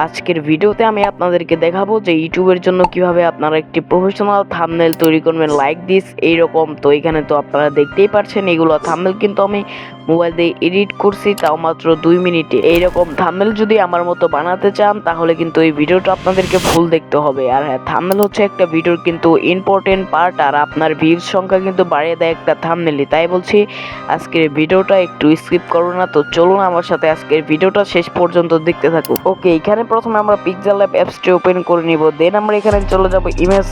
আজকের ভিডিওতে আমি আপনাদেরকে দেখাবো যে ইউটিউবের জন্য কিভাবে আপনারা একটি প্রফেশনাল থাম্বনেল তৈরি করবেন লাইক দিস এইরকম। তো এখানে তো আপনারা দেখতেই পাচ্ছেন এগুলো থাম্বনেল কিন্তু আমি মোবাইল দিয়ে এডিট করছি, তাও মাত্র 2 মিনিটে। এইরকম থাম্বনেল যদি আমার মতো বানাতে চান তাহলে কিন্তু এই ভিডিওটা আপনাদেরকে ফুল দেখতে হবে। আর হ্যাঁ, থাম্বনেল হচ্ছে একটা ভিডিওর কিন্তু ইম্পর্টেন্ট পার্ট, আর আপনার ভিউজ সংখ্যা কিন্তু বাড়িয়ে দেয় একটা থাম্বনেলই। তাই বলছি আজকের ভিডিওটা একটু স্কিপ করো না। তো চলুন আমার সাথে আজকের ভিডিওটা শেষ পর্যন্ত দেখতে থাকুন। ওকে, এখানে প্রথমে আমরা পিক্সেল ল্যাব অ্যাপসটি ওপেন করে নিব। দেন আমরা এখানে চলে যাব ইমেজ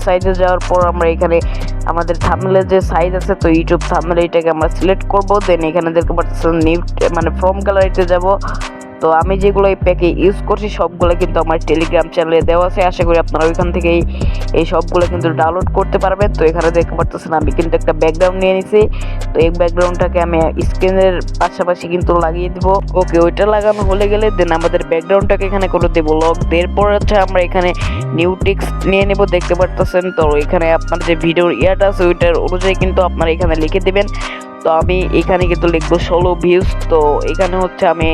সাইজে যাওয়ার পর আমরা এখানে আমাদের থাম্বনেলের যে সাইজ আছে, তো ইউটিউব থাম্বনেল এটাকে আমরা সিলেক্ট করব। দেন এখানে দেখতে পাচ্ছেন নিউ মানে ফ্রম গ্যালারিতে যাব। তো আমি যেগুলো এই প্যাকে ইউজ করছি সবগুলো কিন্তু আমার টেলিগ্রাম চ্যানেলে দেওয়া আছে, আশা করি আপনারা ওইখান থেকে এই সবগুলো কিন্তু ডাউনলোড করতে পারবেন। তো এখানে দেখতে পাচ্ছেন আমি কিন্তু একটা ব্যাকগ্রাউন্ড নিয়ে নিছি। তো এই ব্যাকগ্রাউন্ডটাকে আমি স্ক্রিনের পাশাপাশি কিন্তু লাগিয়ে দিব। ওকে, ওইটা লাগানো হলে গেলে দেন আমাদের ব্যাকগ্রাউন্ডটাকে এখানে করে দেবো লক। এরপর হচ্ছে আমরা এখানে নিউ টেক্সট নিয়ে নেব, দেখতে পাচ্ছেন। তো এখানে আপনার যে ভিডিওর ইয়াটা আছে ওইটার অনুযায়ী কিন্তু আপনারা এখানে লিখে দিবেন। তো আমি এখানে কিন্তু লিখবো 16 ভিউজ। তো এখানে হচ্ছে আমি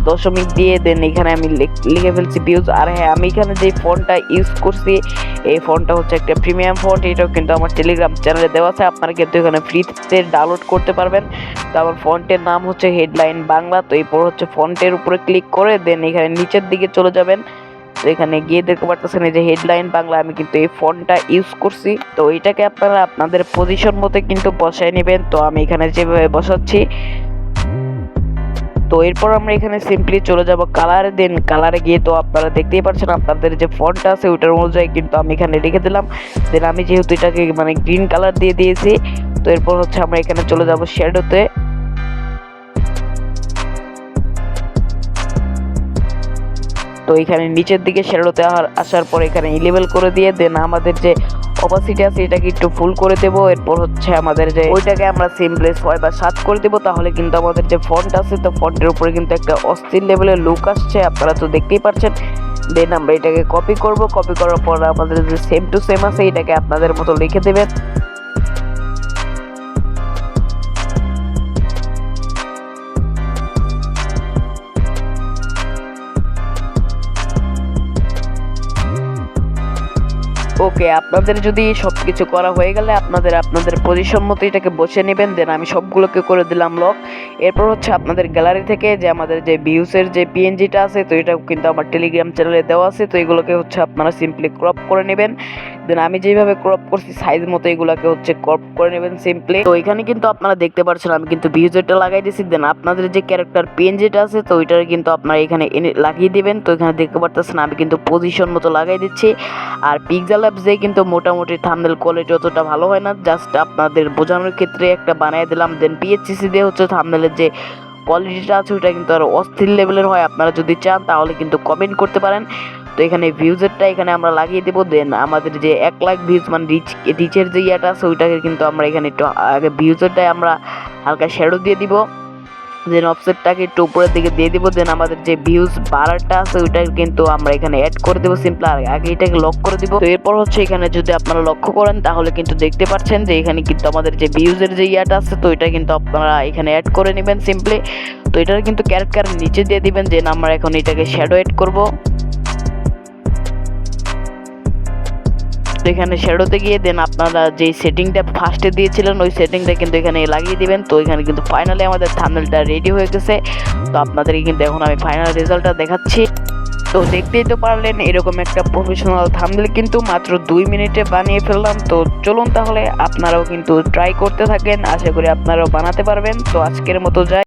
দশমিক দিয়ে দেন এখানে আমি লিখে ফেলছি ভিউজ। আর হ্যাঁ, আমি এখানে যে ফন্টটা ইউজ করছি এই ফন্টটা হচ্ছে একটা প্রিমিয়াম ফন্ট, এটাও কিন্তু আমার টেলিগ্রাম চ্যানেলে দেওয়া আছে, আপনারা কিন্তু এখানে ফ্রিতে ডাউনলোড করতে পারবেন। তো আমার ফন্টের নাম হচ্ছে হেডলাইন বাংলা। তো এরপর হচ্ছে ফন্টের উপরে ক্লিক করে দেন এখানে নিচের দিকে চলে যাবেন। তো এখানে গিয়ে দেখতে পারতেছেন এই যে হেডলাইন বাংলা, আমি কিন্তু এই ফন্টটা ইউজ করছি। তো এটাকে আপনারা আপনাদের পজিশন মতো কিন্তু বসায় নেবেন। তো আমি এখানে যেভাবে বসাচ্ছি। তো এরপর আমরা এখানে সিম্পলি চলে যাব কালার। দেন কালারে গিয়ে তো আপনারা দেখতেই পাচ্ছেন আপনাদের যে ফন্ট আছে ওটার অনুযায়ী কিন্তু আমি এখানে লিখে দিলাম। দেন আমি যেহেতু এটাকে মানে গ্রিন কালার দিয়ে দিয়েছি, তো এরপর হচ্ছে আমরা এখানে চলে যাব শ্যাডোতে। তো এখানে নিচের দিকে শ্যাডোতে আসার পর এখানে লেভেল করে দিয়ে দেন আমাদের যে অপাসিটি আছে এটাকে একটু ফুল করে দেবো। এরপর হচ্ছে আমাদের যে ওইটাকে আমরা সিম্পলি 6 বা 7 করে দেবো, তাহলে কিন্তু আমাদের যে ফন্ট আছে তো ফন্টের উপরে কিন্তু একটা অস্থির লেভেলের লুক আসছে, আপনারা তো দেখতেই পাচ্ছেন। দেন আমরা এটাকে কপি করব, কপি করার পর আমাদের যে সেম টু সেম আছে এটাকে আপনাদের মতো লিখে দেবেন। ওকে, আপনাদের যদি সবকিছু করা হয়ে গেলে আপনাদের পজিশন মতো এটাকে বসে নেবেন। দেন আমি সবগুলোকে করে দিলাম লক। এরপর হচ্ছে আপনাদের গ্যালারি থেকে যে আমাদের যে ভিউসের যে পিএনজিটা আছে তো এটাও কিন্তু আমার টেলিগ্রাম চ্যানেলে দেওয়া আছে। তো এগুলোকে হচ্ছে আপনারা সিম্পলি ক্রপ করে নেবেন। দেন আমি যেভাবে ক্রপ করছি সাইজ মতো এগুলোকে হচ্ছে ক্রপ করে নেবেন সিম্পলি। তো এখানে কিন্তু আপনারা দেখতে পাচ্ছেন আমি কিন্তু ভিউজেরটা লাগাই দিয়েছি। দেন আপনাদের যে ক্যারেক্টার পিএনজিটা আছে তো ওইটার কিন্তু আপনারা এখানে লাগিয়ে দিবেন। তো এখানে দেখতে পাচ্ছেন আমি কিন্তু পজিশন মতো লাগাই দিচ্ছি। আর পিক্সেল ল্যাবস কিন্তু মোটামুটি থাম্বনেল কোয়ালিটি অতটা ভালো হয় না, জাস্ট আপনাদের বোঝানোর ক্ষেত্রে একটা বানিয়ে দিলাম। দেন পিএইচসি দিয়ে হচ্ছে থাম্বনেলের যে কোয়ালিটিটা আছে ওটা কিন্তু আরও অস্থির লেভেলের হয়, আপনারা যদি চান তাহলে কিন্তু কমেন্ট করতে পারেন। তো এখানে ভিউজেরটা এখানে আমরা লাগিয়ে দেবো। দেন আমাদের যে 1 লাখ ভিউজ মানে রিচের যে ইয়াটা আছে ওইটাকে কিন্তু আমরা এখানে একটু আগে ভিউজেরটাই আমরা হালকা শ্যাডো দিয়ে দিব। দেন অফসেটটাকে একটু উপরের দিকে দিয়ে দিব। দেন আমাদের যে ভিউজ বাড়ারটা আছে ওইটা কিন্তু আমরা এখানে অ্যাড করে দেবো সিম্পল। আর আগে এটাকে লক করে দিব। তো এরপর হচ্ছে এখানে যদি আপনারা লক্ষ্য করেন তাহলে কিন্তু দেখতে পাচ্ছেন যে এখানে কিন্তু আমাদের যে ভিউজের যে ইয়াটা আছে তো এটা কিন্তু আপনারা এখানে অ্যাড করে নেবেন সিম্পলি। তো এটার কিন্তু ক্যারেক্টার নিচে দিয়ে দিবেন। দেন আমরা এখন এটাকে শ্যাডো অ্যাড করব। তো এখানে শ্যাডোতে গিয়ে দেন আপনারা যে সেটিংটা ফার্স্টে দিয়েছিলেন ওই সেটিংটা কিন্তু এখানে লাগিয়ে দিবেন। তো এখানে কিন্তু ফাইনালি আমাদের থাম্বনেলটা রেডি হয়ে গেছে। তো আপনাদেরকে কিন্তু এখন আমি ফাইনাল রেজাল্টটা দেখাচ্ছি। তো দেখতেই তো পারলেন এরকম একটা প্রফেশনাল থাম্বনেল কিন্তু মাত্র 2 মিনিটে বানিয়ে ফেললাম। তো চলুন তাহলে আপনারাও কিন্তু ট্রাই করতে থাকেন, আশা করি আপনারাও বানাতে পারবেন। তো আজকের মতো যাই।